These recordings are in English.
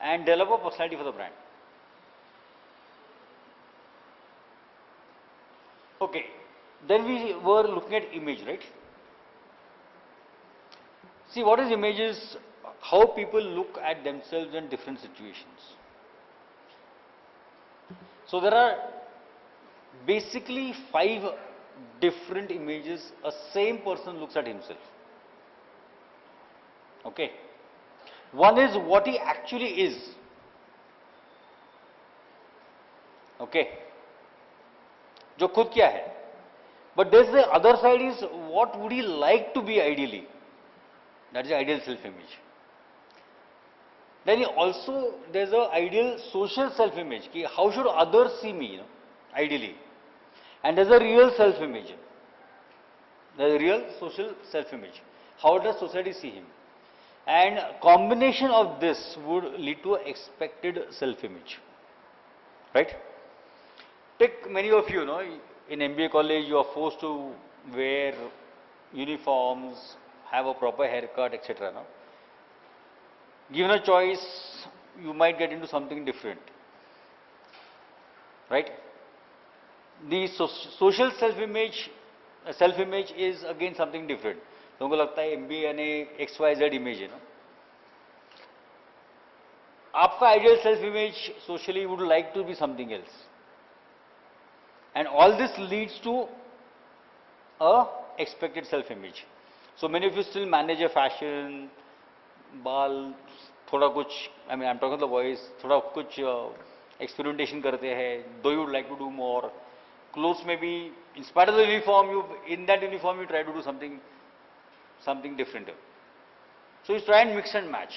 and develop a personality for the brand. Okay, then we were looking at image, right? See, what is image is how people look at themselves in different situations. So there are basically 5 different images a same person looks at himself. Okay. One is what he actually is. Okay. जो खुद क्या है. But there's the other side is what would he like to be ideally. That is the ideal self-image. Then also there's a ideal social self-image. How should others see me, ideally. And there's a real self-image. There's a real social self-image. How does society see him? And combination of this would lead to expected self-image. Right? Take many of you, in MBA college you are forced to wear uniforms, have a proper haircut, etc. Given a choice, you might get into something different. Right? The social self-image is again something different. तुमको लगता है MBA यानी XYZ image है ना? आपका ideal self-image socially would like to be something else. And all this leads to a expected self-image. So many of you still manage a fashion, बाल थोड़ा कुछ, I mean I'm talking to the boys, थोड़ा कुछ experimentation करते हैं, though you would like to do more. Clothes maybe, in spite of the uniform, in that uniform you try to do something different. So you try and mix and match.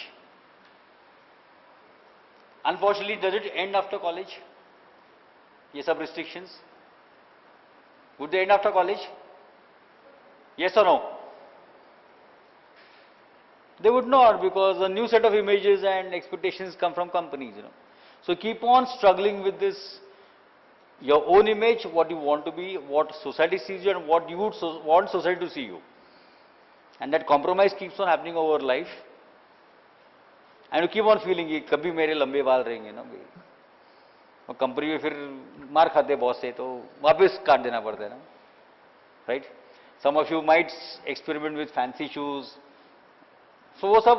Unfortunately, does it end after college? Yes, some restrictions. Would they end after college? Yes or no? They would not, because a new set of images and expectations come from companies. So keep on struggling with this. Your own image, what you want to be, what society sees you, and what you would want society to see you. And that compromise keeps on happening over life. And you keep on feeling कि कभी मेरे लंबे बाल रहेंगे ना भाई, और company में फिर मार खाते बॉस से तो वापस काट देना पड़ता है ना, right? Some of you might experiment with fancy shoes. So वो सब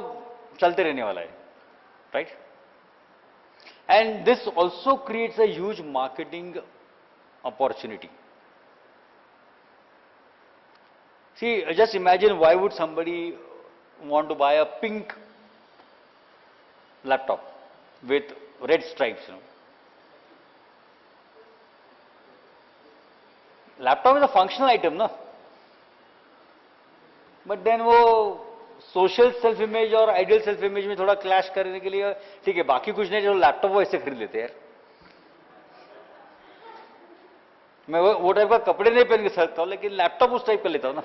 चलते रहने वाला है, right? And this also creates a huge marketing opportunity. See, just imagine why would somebody want to buy a pink laptop with red stripes, Laptop is a functional item, no? But then वो social self image और ideal self image में थोड़ा clash करने के लिए ठीक है, बाकी कुछ नहीं, जो लैपटॉप वो ऐसे खरीद लेते हैं यार. मैं वो टाइप का कपड़े नहीं पहन के सकता हूं, लेकिन लैपटॉप उस टाइप का लेता हूं ना.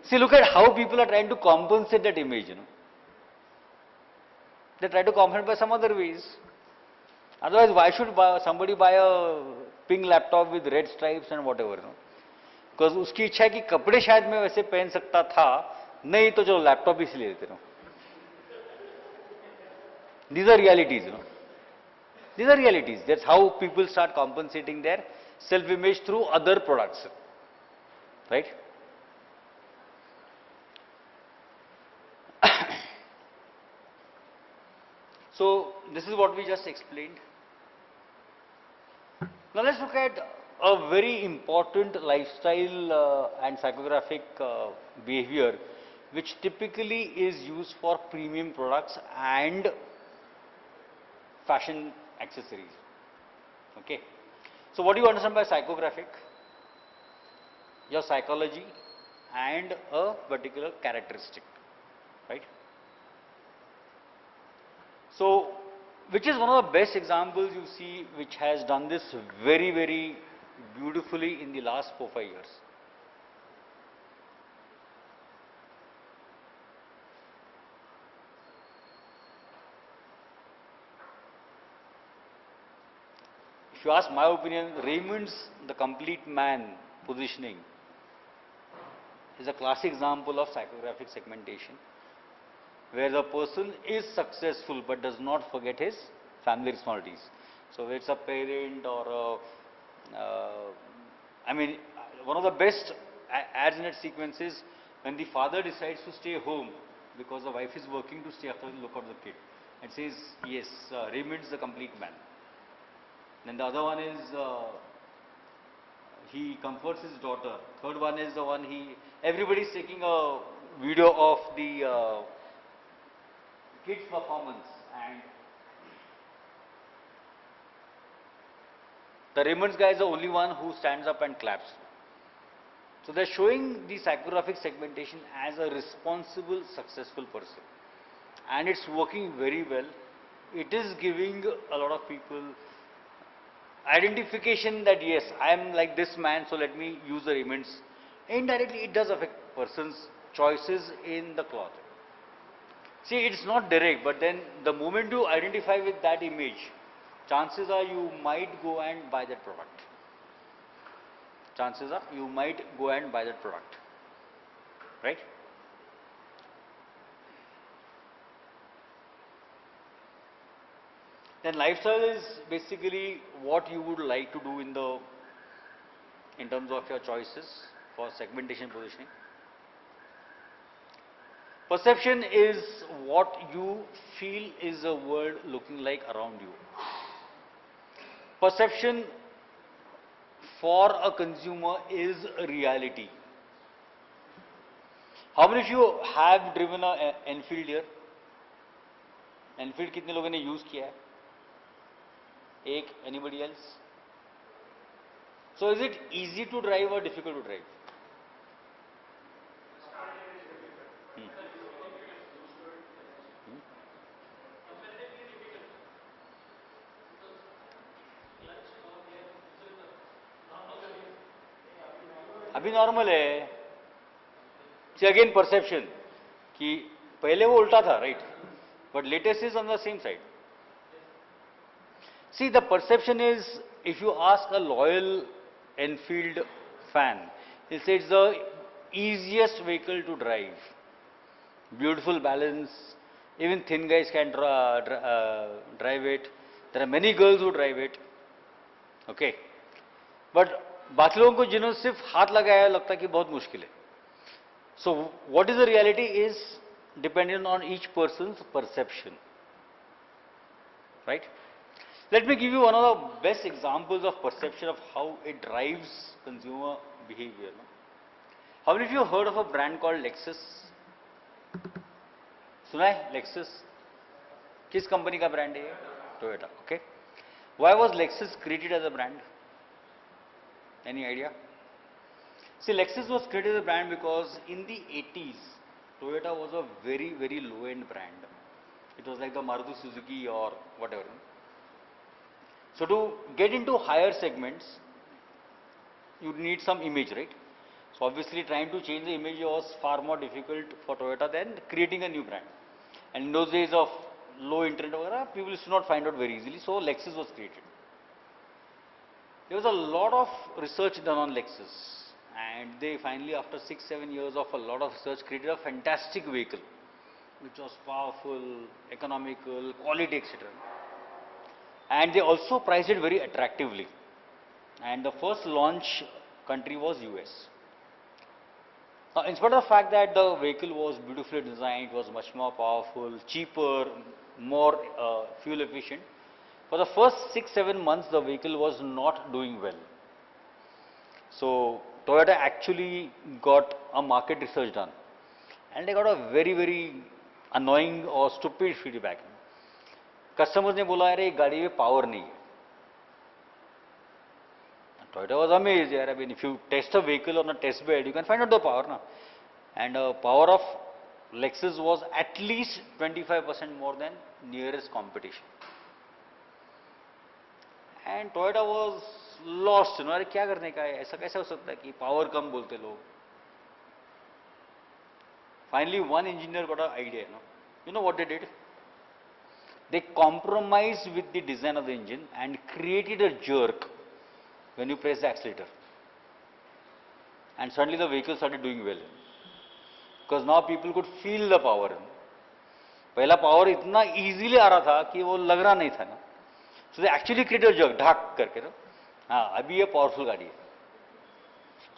See, look at how people are trying to compensate that image, They try to compensate by some other ways. Otherwise, why should somebody buy a pink laptop with red stripes and whatever, Because उसकी इच्छा है कि कपड़े शायद मैं वैसे पहन सकता था, नहीं तो जो लैपटॉप ही इसलिए लेते रहो. These are realities, These are realities. That's how people start compensating their self-image through other products, right? So this is what we just explained. Now let's look at a very important lifestyle and psychographic behavior which typically is used for premium products and fashion accessories. Okay. So what do you understand by psychographic? Your psychology and a particular characteristic, right? So which is one of the best examples you see which has done this very, very beautifully in the last 4-5 years. If you ask my opinion, Raymond's The Complete Man positioning is a classic example of psychographic segmentation. where the person is successful but does not forget his family responsibilities. So it's a parent or I mean, one of the best ads in that sequence is when the father decides to stay home because the wife is working to stay after and look after the kid. It says, yes, Raymond's the complete man. Then the other one is he comforts his daughter. Third one is the one everybody is taking a video of the kids' performance, and the Raymond's guy is the only one who stands up and claps. So they're showing the psychographic segmentation as a responsible, successful person. And it's working very well. It is giving a lot of people identification that yes, I am like this man, so let me use the Raymond's. Indirectly, it does affect person's choices in the cloth. See, it's not direct, but then the moment you identify with that image, chances are you might go and buy that product. Chances are you might go and buy that product, right? Then lifestyle is basically what you would like to do in terms of your choices for segmentation positioning. Perception is what you feel is the world looking like around you. Perception for a consumer is a reality. How many of you have driven a Enfield here? Enfield कितने लोगों ने use किया है? एक, anybody else? So is it easy to drive or difficult to drive? अभी normal है. See again perception कि पहले वो उल्टा था, right? But latest is on the same side. See, the perception is, if you ask a loyal Enfield fan, he'll say it's the easiest vehicle to drive. Beautiful balance, even thin guys can drive it. There are many girls who drive it. Okay. But बाकी लोगों को जिन्होंने सिर्फ हाथ लगाया लगता है कि बहुत मुश्किल है. So what is the reality is dependent on each person's perception, right? Let me give you one of the best examples of perception of how it drives consumer behavior. How many of you have heard of a brand called Lexus? सुना है Lexus? किस company का brand है? Toyota. Okay. Why was Lexus created as a brand? Any idea? See, Lexus was created as a brand because in the 80s, Toyota was a very, very low-end brand. It was like the Maruti Suzuki or whatever. So to get into higher segments, you need some image, right? So obviously trying to change the image was far more difficult for Toyota than creating a new brand. And in those days of low internet, people used to not find out very easily. So Lexus was created. There was a lot of research done on Lexus, and they finally, after 6-7 years of a lot of research, created a fantastic vehicle, which was powerful, economical, quality, etc. And they also priced it very attractively. And the first launch country was US. Now, in spite of the fact that the vehicle was beautifully designed, it was much more powerful, cheaper, more fuel efficient, for the first 6-7 months, the vehicle was not doing well. So Toyota actually got a market research done, and they got a very, very annoying or stupid feedback. Customers ने बोला अरे गाड़ी में power नहीं है. Toyota was amazed. I mean, if you test a vehicle on a test bed, you can find out the power, na? And power of Lexus was at least 25% more than nearest competition. And Toyota was lost. अरे क्या करने का है? ऐसा कैसे हो सकता है कि power कम बोलते लोग? Finally, one engineer got an idea. You know what they did? They compromised with the design of the engine and created a jerk when you press the accelerator. And suddenly the vehicle started doing well. Because now people could feel the power. पहला power इतना easily आ रहा था कि वो लग रहा नहीं था ना. So they actually create a jug, ढाक करके ना. हाँ, अभी ये पावरफुल गाड़ी है.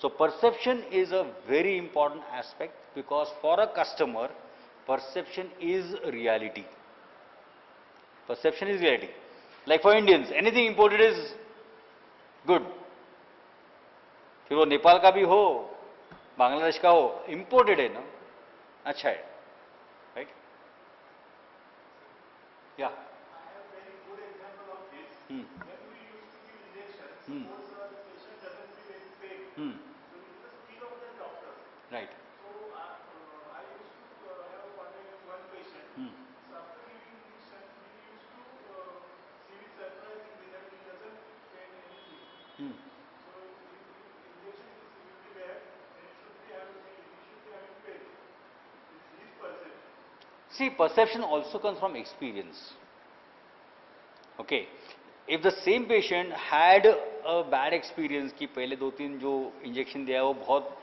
So perception is a very important aspect because for a customer, perception is reality. Perception is reality. Like for Indians, anything imported is good. फिर वो नेपाल का भी हो, बांग्लादेश का हो, imported है ना, अच्छा है, right? Yeah. I have a very good example of this. Hmm. When we used to give injections, Hmm. suppose the patient doesn't feel any pain, Hmm. so it is the skill of the doctor. Right. So I used to have a contact with one patient. Hmm. So after giving injection, he used to see with surprisingly that he doesn't pain anything. Hmm. So if injection is really bad, then he should be having pain. It's his perception. See, perception also comes from experience. Okay, if the same patient had a bad experience कि पहले 2-3 जो injection दिया है वो बहुत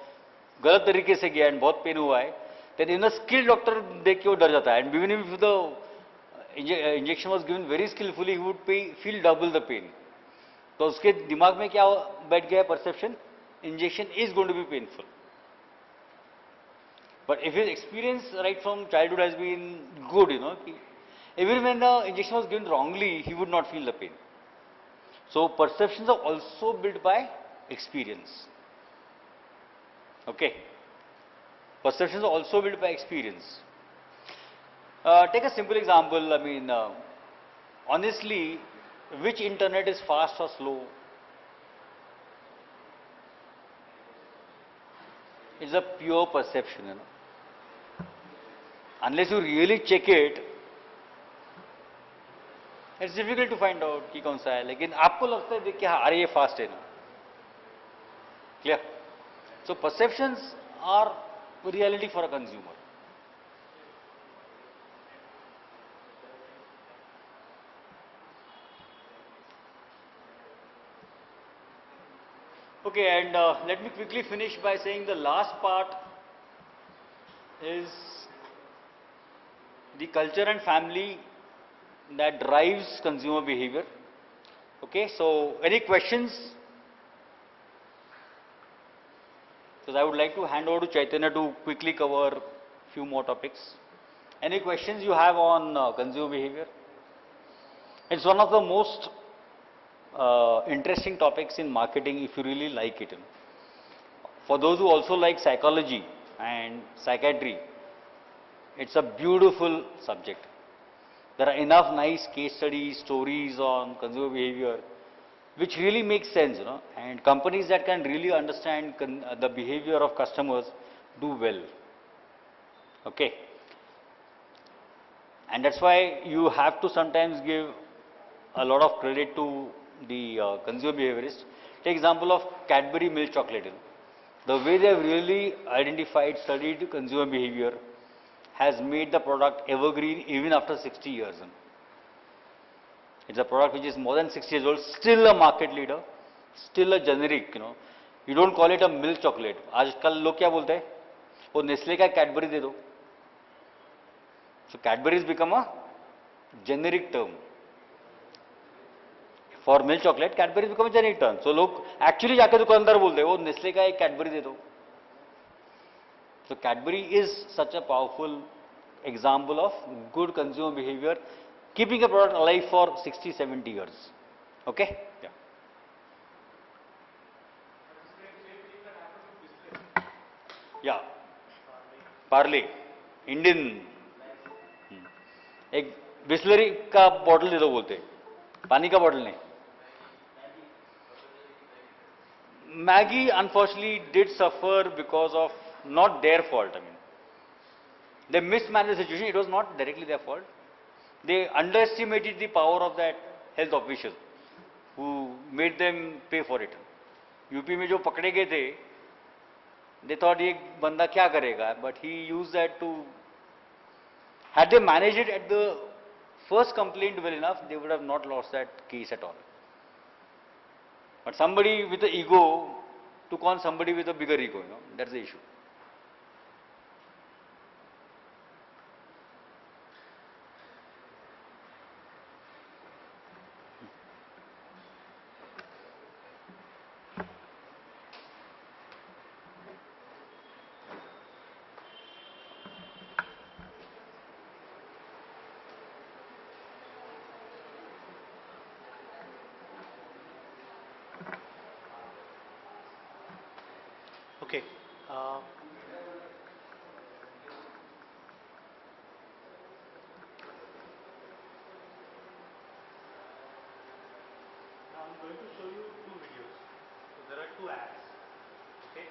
गलत तरीके से गया है बहुत पेन हुआ है, then in a skilled doctor देख के वो डर जाता है, and even if the injection was given very skillfully, he would feel double the pain. तो उसके दिमाग में क्या बैठ गया perception? Injection is going to be painful. But if his experience right from childhood has been good, even when the injection was given wrongly, he would not feel the pain. So perceptions are also built by experience. Okay. Perceptions are also built by experience. Take a simple example. I mean, honestly, which internet is fast or slow? It's a pure perception, Unless you really check it, it's difficult to find out कि कौन सा है. लेकिन आपको लगता है देख के हाँ अरे ये फास्ट है ना. Clear? So perceptions are reality for a consumer. Okay, and let me quickly finish by saying the last part is the culture and family that drives consumer behavior. Okay, so any questions? Because I would like to hand over to Chaitanya to quickly cover few more topics. Any questions you have on consumer behavior? It's one of the most interesting topics in marketing if you really like it. For those who also like psychology and psychiatry, it's a beautiful subject. There are enough nice case studies, stories on consumer behavior, which really makes sense, and companies that can really understand the behavior of customers do well. Okay. And that's why you have to sometimes give a lot of credit to the consumer behaviorists. Take example of Cadbury milk chocolate. The way they have really identified, studied consumer behavior has made the product evergreen even after 60 years. It's a product which is more than 60 years old, still a market leader, still a generic, You don't call it a milk chocolate. आजकल लोग क्या बोलते हैं? वो Nestle का Cadbury दे दो. So Cadbury has become a generic term. For milk chocolate, Cadbury has become a generic term. So लोग actually जाके दुकानदार बोलते हैं वो नेस्ले का एक कैडबरी दे दो. So Cadbury is such a powerful example of good consumer behavior, keeping a product alive for 60-70 years. Okay? Yeah. Yeah. Parley, Indian. एक बिस्लरी का बॉटल दे दो बोलते, पानी का बॉटल नहीं. Maggie unfortunately did suffer because of not their fault. I mean, they mismanaged the situation. It was not directly their fault. They underestimated the power of that health official who made them pay for it. UP में जो पकड़े गए थे, they thought ये बंदा क्या करेगा, but he used that to. Had they managed it at the first complaint well enough, they would have not lost that case at all. But somebody with the ego took on somebody with a bigger ego, that's the issue. Okay. Uh, Now I'm going to show you two videos. So there are two ads. Okay.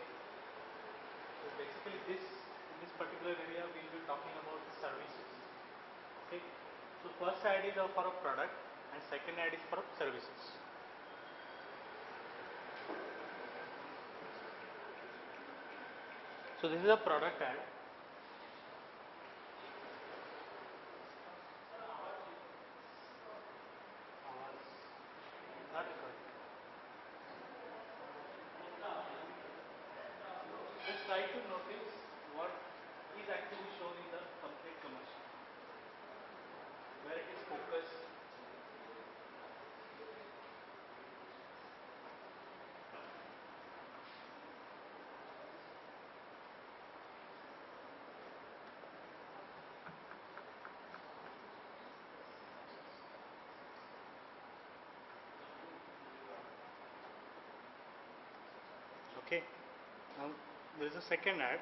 So basically in this particular area we will be talking about the services. Okay. So first ad is for a product and second ad is for services. So this is a product ad. Not recording. Just try to notice what is actually shown in the complete commercial, where it is focused. Okay. Now there is a second ad.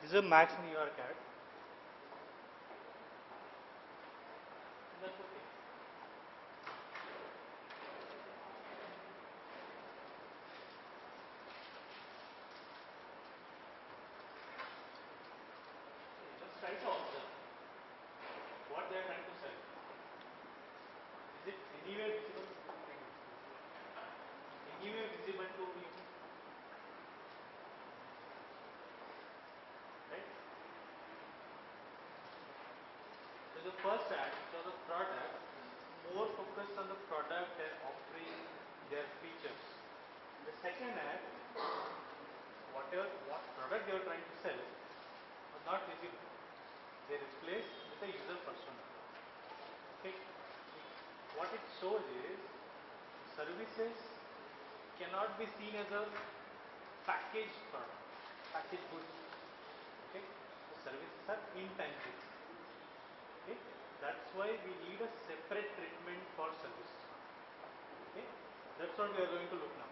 This is a Max New York ad. That's okay. Just try to observe what they are trying to sell. Is it anywhere visible? Anywhere visible to you? Right? So the first ad, so the product, more focused on the product and offering their features. The second ad, what product they are trying to sell was not visible. They replaced with a user persona. Okay. What it shows is services cannot be seen as a packaged product, packaged goods. Okay. The services are intangible. Okay. That's why we need a separate treatment for services. Okay. That's what we are going to look now.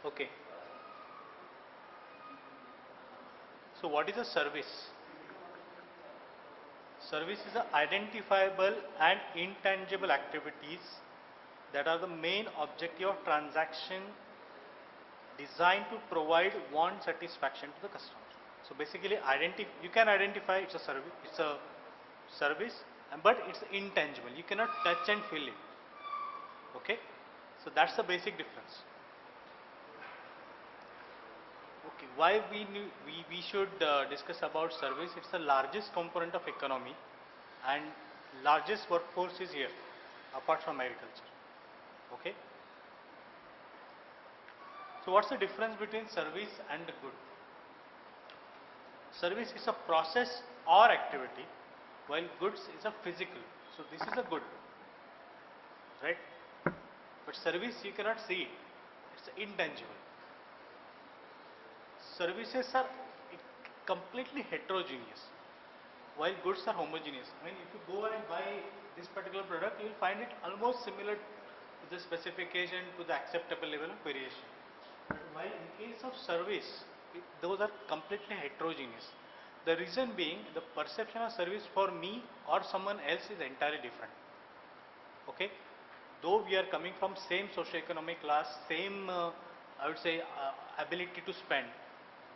Okay. So what is a service? Service is identifiable and intangible activities that are the main objective of transaction designed to provide want satisfaction to the customer. So basically you can identify it's a service, but it's intangible. You cannot touch and feel it. Okay. So that's the basic difference. Okay, why we should discuss about service? It's the largest component of economy and largest workforce is here, apart from agriculture. Okay. So what's the difference between service and the good? Service is a process or activity, while goods is a physical. So this is a good, right? But service you cannot see it. It's intangible. Services are completely heterogeneous, while goods are homogeneous. I mean, if you go and buy this particular product, you will find it almost similar to the specification, to the acceptable level of variation. But while in case of service, those are completely heterogeneous. The reason being, the perception of service for me or someone else is entirely different. Okay, though we are coming from same socio-economic class, same I would say ability to spend,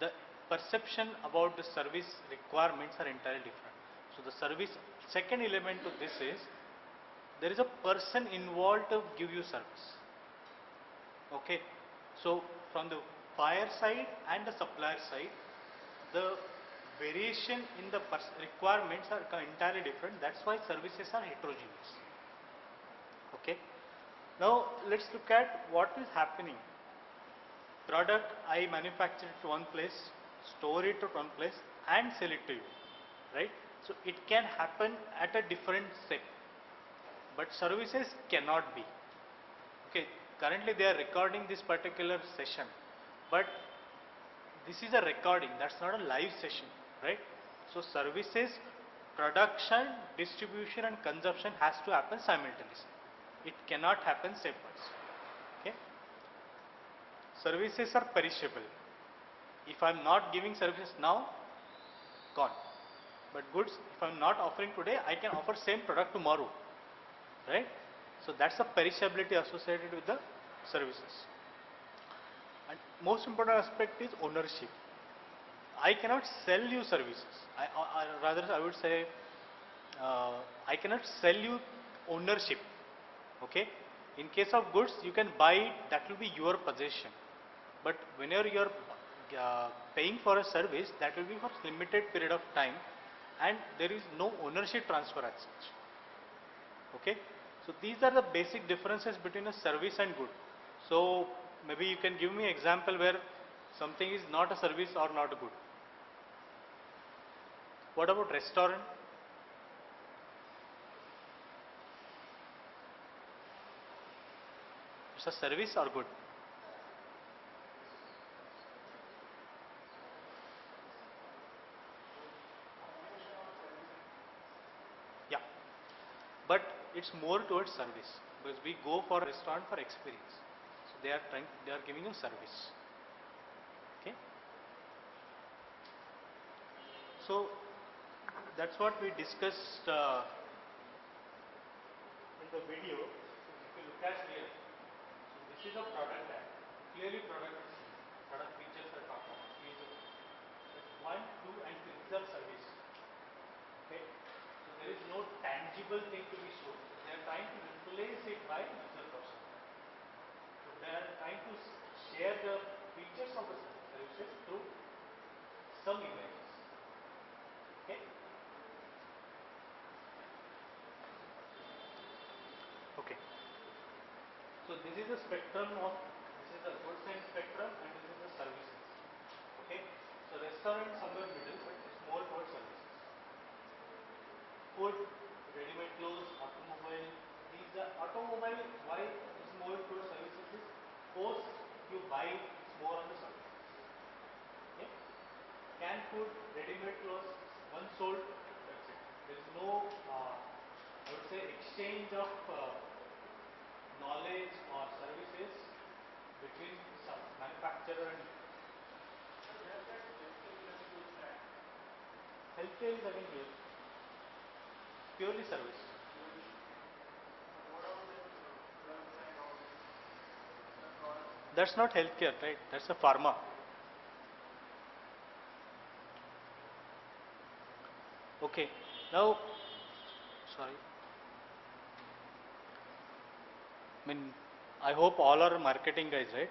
the perception about the service requirements are entirely different. So the service, second element to this is, there is a person involved to give you service. Okay, so from the buyer side and the supplier side, the variation in the requirements are entirely different. That's why services are heterogeneous. Okay, now let's look at what is happening. Product I manufacture it to one place, store it at one place and sell it to you, right? So it can happen at a different step. but services cannot be. Okay, currently they are recording this particular session, but this is a recording, that's not a live session, right? So services, production, distribution and consumption has to happen simultaneously. It cannot happen stepwise. Okay. Services are perishable. If I am not giving services now, gone. But goods, if I am not offering today, I can offer same product tomorrow, right? So that's the perishability associated with the services. And most important aspect is ownership. I cannot sell you services. Rather, I would say, I cannot sell you ownership. Okay. In case of goods, you can buy it, that will be your possession. But whenever you are paying for a service, that will be for limited period of time, and there is no ownership transfer as such. Okay. So these are the basic differences between a service and good. So maybe you can give me example where something is not a service or not a good. What about restaurant? It's a service or good? Yeah, but it's more towards service, because we go for restaurant for experience. So they are giving you service. Okay. So that's what we discussed in the video. If you look at here, so this is a product tag. Clearly product is seen. Product features are talked about. Here's the 1, 2 and 3. These are service. Okay. So there is no tangible thing to be shown. They are trying to replace it by user person. So they are trying to share the features of the services through some images. Okay. Okay. So this is the spectrum of, this is the goods and spectrum, and this is the services. Okay. So restaurant somewhere middle, but it's more towards services. Food, ready-made clothes, automobile. These are automobile. Why it's more towards services is post you buy it, it's more on the services. Okay. Canned food, ready-made clothes, once sold, that's it. There is no, I would say, exchange of knowledge or services between some manufacturer and healthcare is again here. Purely service. That's not healthcare, right? That's a pharma. Okay. Now, sorry. I mean, I hope all are marketing guys, right?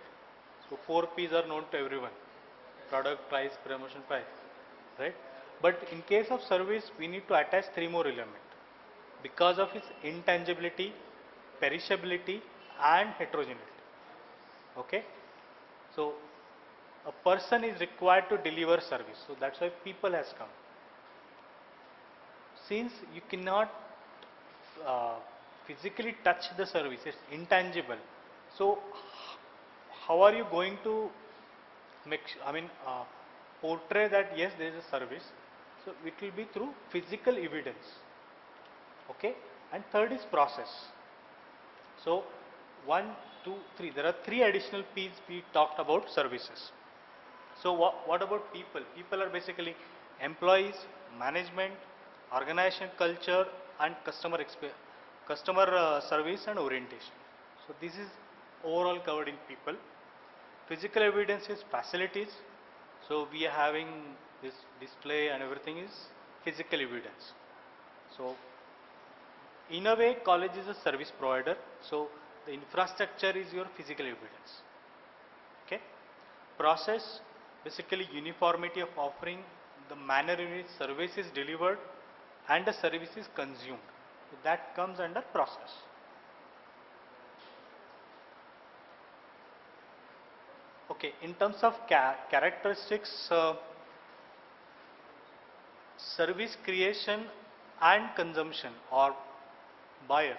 So 4 P's are known to everyone. Product, price, promotion, price, right? But in case of service, we need to attach 3 more elements because of its intangibility, perishability and heterogeneity. Okay. So a person is required to deliver service. So that's why people has come. Since you cannot physically touch the service, it's intangible. So how are you going to make, portray that yes, there is a service? So it will be through physical evidence. Okay. And third is process. So 1, 2, 3. There are 3 additional P's we talked about services. So what about people? People are basically employees, management, organization culture, and customer service and orientation. So this is overall covered in people. Physical evidence is facilities. So we are having this display and everything is physical evidence. So in a way, college is a service provider. So the infrastructure is your physical evidence. Okay. Process, basically uniformity of offering, the manner in which service is delivered and the service is consumed. So that comes under process. Okay, in terms of characteristics, service creation and consumption or buyer.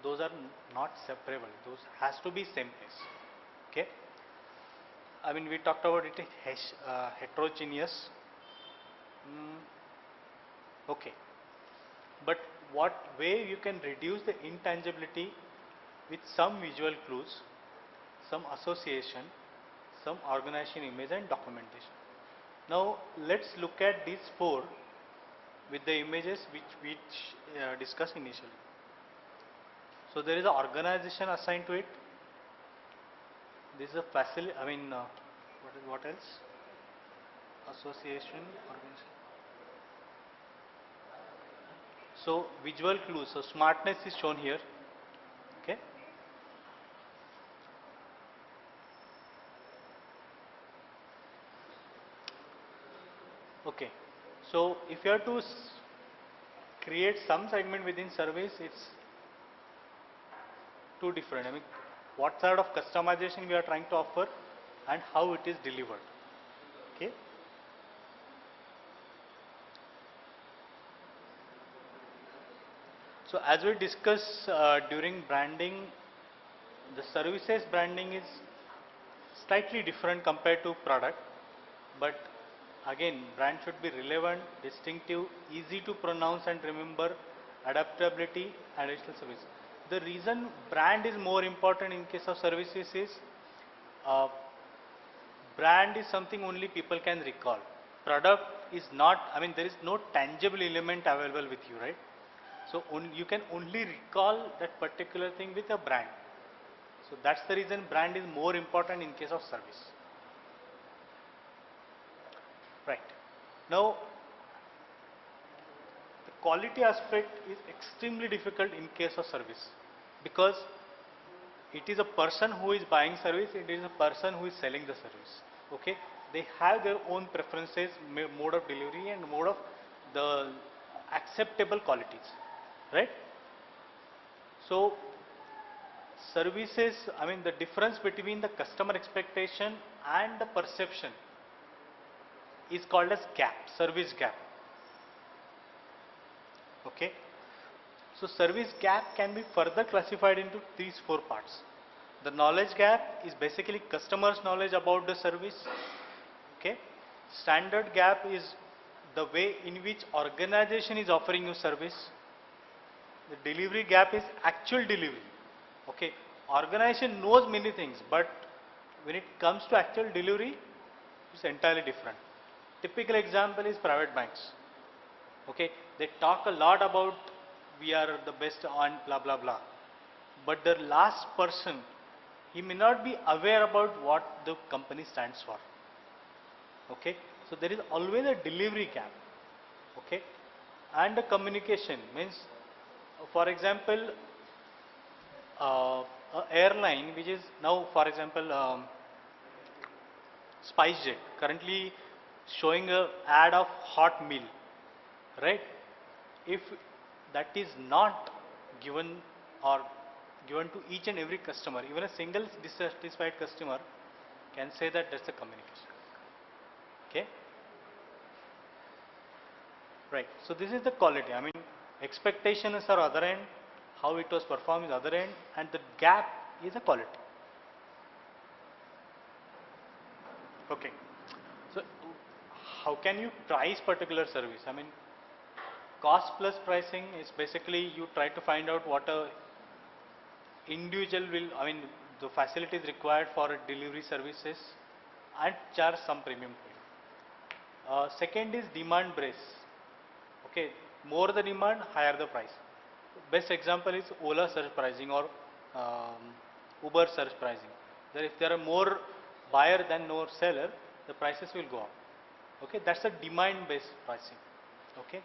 those are not separable. Those has to be same place. Okay. I mean, we talked about it heterogeneous. Okay. But what way you can reduce the intangibility with some visual clues, some association, some organization image and documentation. Now let's look at these four with the images which discussed initially. So there is an organization assigned to it. This is a facility. I mean, what else? Association, organization. So visual clues. So smartness is shown here. Okay. Okay. So if you have to create some segment within service, it's two different. I mean, what sort of customization we are trying to offer and how it is delivered. Okay. So as we discussed during branding, the services branding is slightly different compared to product, but again, brand should be relevant, distinctive, easy to pronounce and remember, adaptability, additional service. The reason brand is more important in case of services is brand is something only people can recall. Product is not, I mean, there is no tangible element available with you, right? So you can only recall that particular thing with a brand. So that's the reason brand is more important in case of service. Right. Now, the quality aspect is extremely difficult in case of service because it is a person who is buying service, it is a person who is selling the service. Okay. They have their own preferences, mode of delivery and mode of the acceptable qualities. Right. So, services, I mean the difference between the customer expectation and the perception is called as gap, service gap. Okay. So service gap can be further classified into these four parts. The knowledge gap is basically customers' knowledge about the service. Okay. Standard gap is the way in which organization is offering you service. The delivery gap is actual delivery. Okay. Organization knows many things, but when it comes to actual delivery, it's entirely different. Typical example is private banks. Okay, they talk a lot about we are the best on blah blah blah, but the last person, he may not be aware about what the company stands for. Okay, so there is always a delivery gap. Okay, and the communication means, for example, a airline which is now, for example, SpiceJet currently showing a ad of hot meal, right? If that is not given or given to each and every customer, even a single dissatisfied customer can say that that's a communication. Okay, right. So this is the quality. I mean, expectations are other end, how it was performed is other end, and the gap is a quality. Okay. So how can you price particular service? I mean, cost plus pricing is basically you try to find out what a individual will, I mean, the facilities required for delivery services and charge some premium for it. Second is demand base. Okay, more the demand, higher the price. Best example is Ola surge pricing or Uber surge pricing. If there are more buyer than no seller, the prices will go up. Okay, that's a demand based pricing. Okay,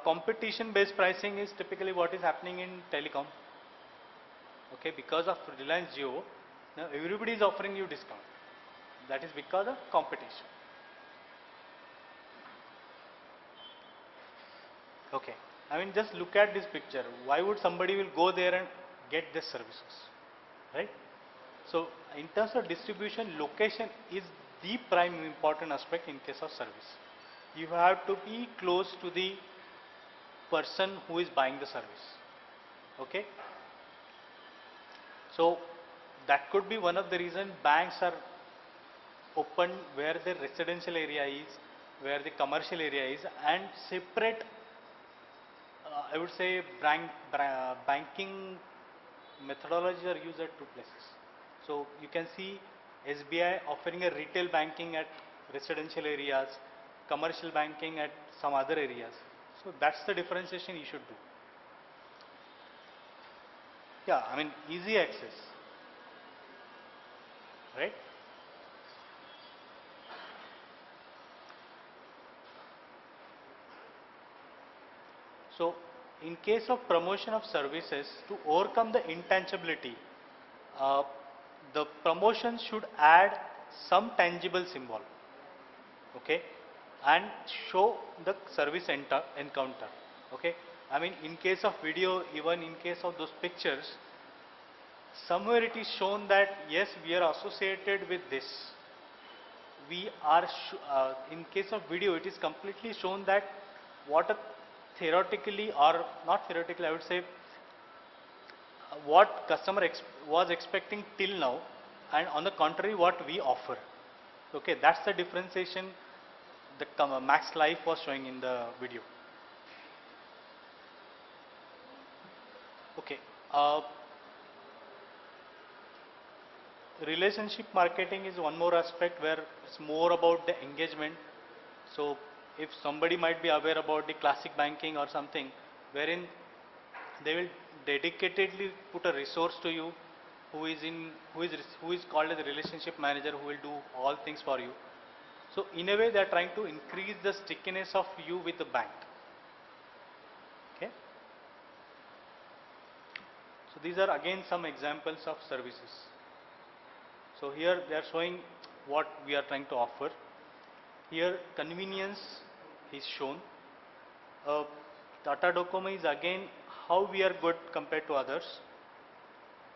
competition based pricing is typically what is happening in telecom. Okay, because of Reliance Jio, now everybody is offering you discount. That is because of competition. Okay, I mean, just look at this picture. Why would somebody will go there and get these services, right? So in terms of distribution, location is the prime important aspect in case of service. You have to be close to the person who is buying the service. Okay, So that could be one of the reason banks are open where the residential area is, where the commercial area is, and separate, I would say, banking methodologies are used at two places. So you can see SBI offering a retail banking at residential areas, commercial banking at some other areas. So that's the differentiation you should do. Yeah, I mean easy access, right? So in case of promotion of services, to overcome the intangibility, uh, the promotion should add some tangible symbol, okay, and show the service encounter, okay. I mean in case of video, even in case of those pictures, somewhere it is shown that yes, we are associated with this. We are, in case of video, it is completely shown that what a theoretically or not theoretically, I would say, what customer was expecting till now, and on the contrary, what we offer. Okay, that's the differentiation the Max Life was showing in the video. Okay. Relationship marketing is one more aspect where it's more about the engagement. So if somebody might be aware about the classic banking or something, wherein they will dedicatedly put a resource to you who is called as a relationship manager, who will do all things for you. So in a way they are trying to increase the stickiness of you with the bank. Okay. So these are again some examples of services. So here they are showing what we are trying to offer. Here convenience is shown. Tata Docomo is again how we are good compared to others.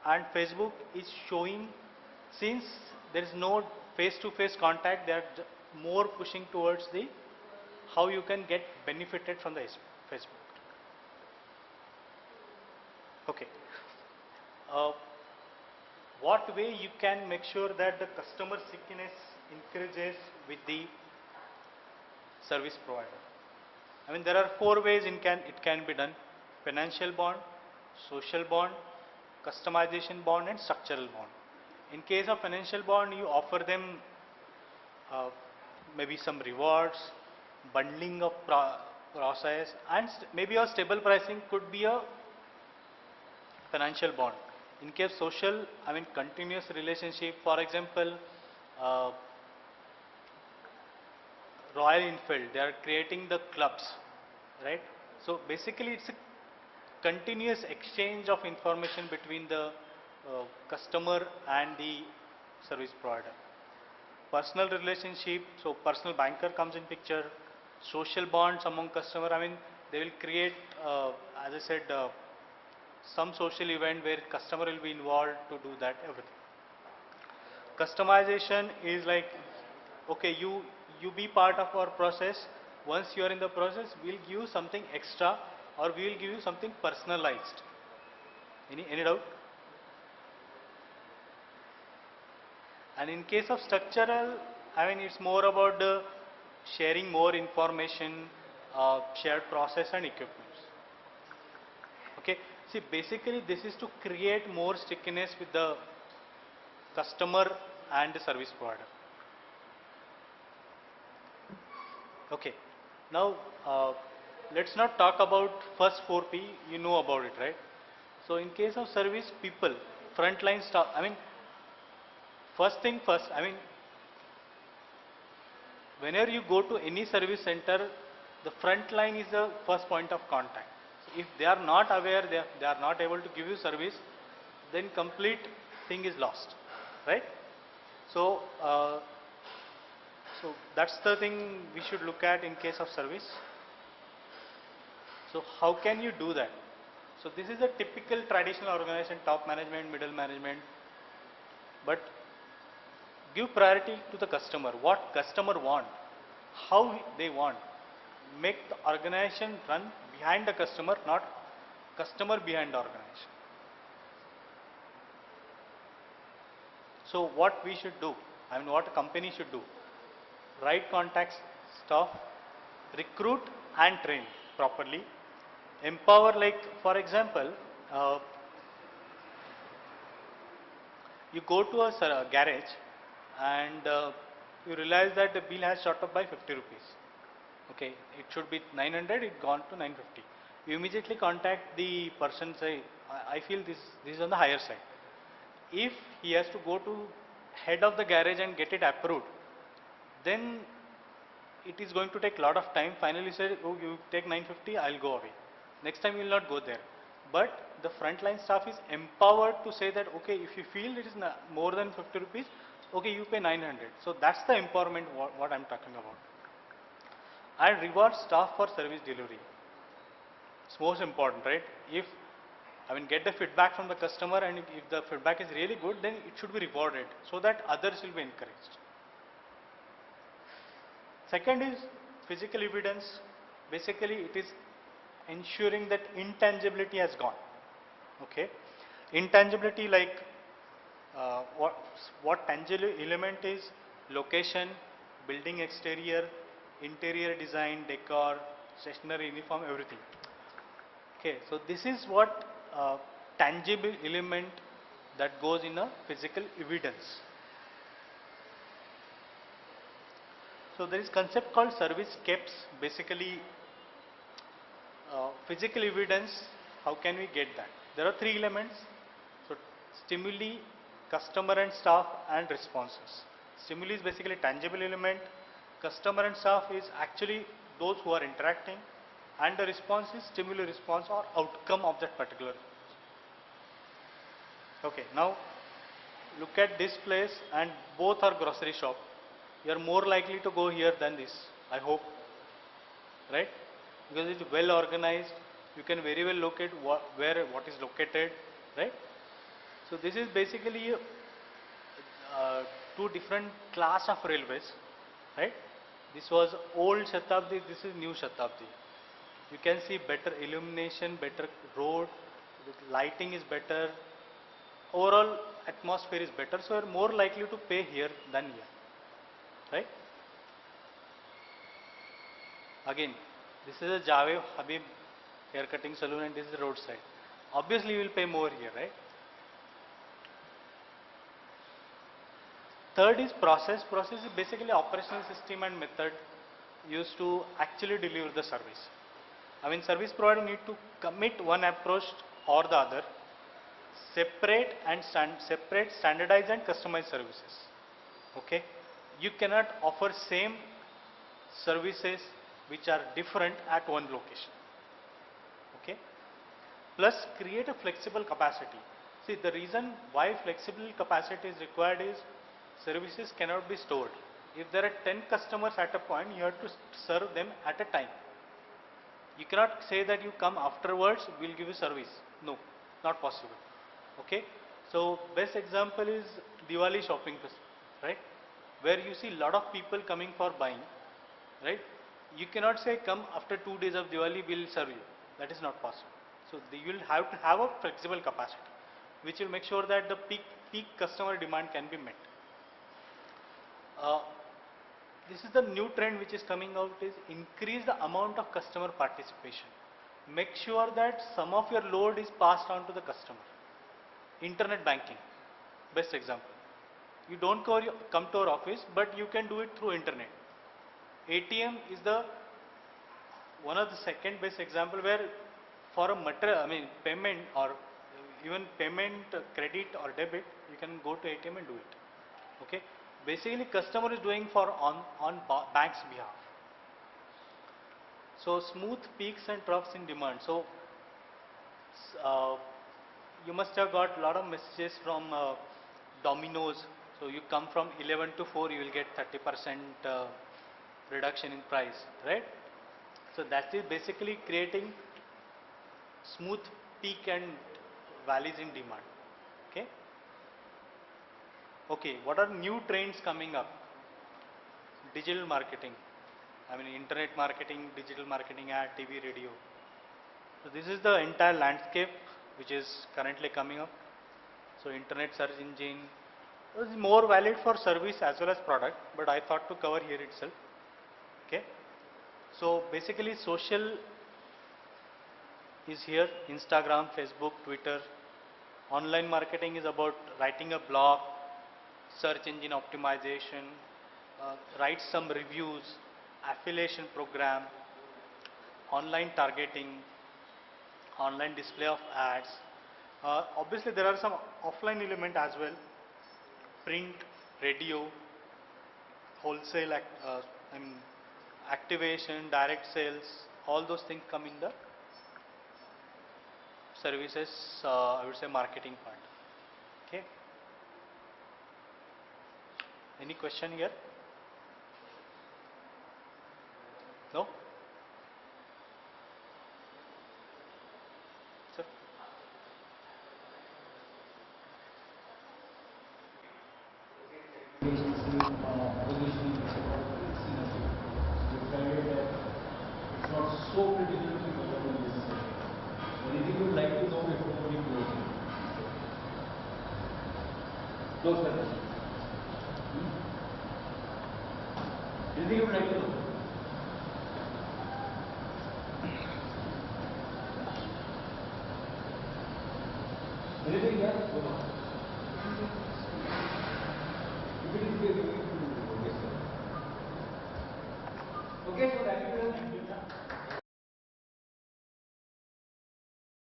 And Facebook is showing, since there is no face-to-face contact, they are more pushing towards the how you can get benefited from the Facebook. Okay. What way you can make sure that the customer stickiness increases with the service provider? I mean there are 4 ways it can be done: financial bond, social bond, customization bond, and structural bond. In case of financial bond, you offer them maybe some rewards, bundling of process, and maybe a stable pricing could be a financial bond. In case social, I mean continuous relationship. For example, Royal Enfield, they are creating the clubs, right? So basically it's a continuous exchange of information between the customer and the service provider. Personal relationship, so personal banker comes in picture. Social bonds among customer, I mean they will create, as I said, some social event where customer will be involved to do that, everything. Customization is like, okay, you be part of our process. Once you are in the process, we'll give you something extra, or we will give you something personalized. Any doubt? And in case of structural, I mean it's more about the sharing more information, shared process and equipments. Okay, see basically this is to create more stickiness with the customer and the service provider. Okay, now let's not talk about first 4P, you know about it, right? So in case of service people, frontline staff, I mean first thing first, I mean whenever you go to any service center, the front line is the first point of contact. So if they are not aware, they are not able to give you service, then complete thing is lost, right? So so that's the thing we should look at in case of service. So how can you do that? So this is a typical traditional organization, top management, middle management, but give priority to the customer, what customer want, how they want. Make the organization run behind the customer, not customer behind the organization. So what we should do, I mean what a company should do, right contacts, staff, recruit and train properly, empower, like for example, you go to a garage and you realize that the bill has shot up by 50 rupees. Okay, it should be 900, it gone to 950. You immediately contact the person, say, I feel this is on the higher side. If he has to go to head of the garage and get it approved, then it is going to take a lot of time. Finally say, oh, you take 950, I'll go away. Next time you will not go there. But the frontline staff is empowered to say that, okay, if you feel it is more than 50 rupees, okay, you pay 900. So that's the empowerment what I'm talking about. And reward staff for service delivery. It's most important, right? If, I mean, get the feedback from the customer, and if the feedback is really good, then it should be rewarded so that others will be encouraged. Second is physical evidence. Basically, it is ensuring that intangibility has gone. Okay, intangibility, like what tangible element is: location, building exterior, interior design, decor, stationery, uniform, everything. Okay, so this is what tangible element that goes in a physical evidence. So there is concept called service caps. Basically, physical evidence, how can we get that? There are three elements. So stimuli, customer and staff, and responses. Stimuli is basically tangible element. Customer and staff is actually those who are interacting, and the response is stimuli response or outcome of that particular. Okay, now look at this place, and both are grocery shop. You are more likely to go here than this, I hope, right? Because it's well organized. You can very well locate what is located, right? So this is basically two different class of railways, right? This was old Shatabdi, this is new Shatabdi. You can see better illumination, better road, the lighting is better, overall atmosphere is better, so you are more likely to pay here than here, right? Again, this is a Javed Habib hair cutting salon and this is the roadside. Obviously, you will pay more here, right? Third is process. Process is basically operational system and method used to actually deliver the service. I mean, service provider need to commit one approach or the other, separate, standardize and customize services. Okay, you cannot offer same services which are different at one location. Okay, plus create a flexible capacity. See, the reason why flexible capacity is required is services cannot be stored. If there are 10 customers at a point, you have to serve them at a time. You cannot say that you come afterwards, we will give you service. No, not possible. Okay, so best example is Diwali shopping festival, right? Where you see lot of people coming for buying, right? You cannot say come after 2 days of Diwali, we will serve you. That is not possible. So you will have to have a flexible capacity, which will make sure that the peak customer demand can be met. This is the new trend which is coming out, is increase the amount of customer participation. Make sure that some of your load is passed on to the customer. Internet banking, best example. You don't come to our office, but you can do it through internet. ATM is the one of the second best example where for a material, I mean payment or even payment, credit or debit, you can go to ATM and do it. Okay. Basically, customer is doing on bank's behalf. So smooth peaks and troughs in demand. So you must have got a lot of messages from Domino's. So you come from 11 to 4, you will get 30% reduction in price, right? So that is basically creating smooth peak and valleys in demand. Okay. Okay, what are new trends coming up? Digital marketing, I mean internet marketing, digital marketing, ad, TV, radio. So this is the entire landscape which is currently coming up. So internet search engine, This is more valid for service as well as product, but I thought to cover here itself. Okay. So basically social is here, Instagram, Facebook, Twitter. Online marketing is about writing a blog, search engine optimization, write some reviews, affiliation program, online targeting, online display of ads. Obviously there are some offline element as well, print, radio, wholesale, activation, direct sales, all those things come in the services, I would say marketing part. Okay. Any question here? No? Sir? It's not so critical to develop in this session. Anything you would like to know before we close? Close the session. Anything you would like to know? Anything else? Go on. If it is clear, we will do this. Okay, so thank you.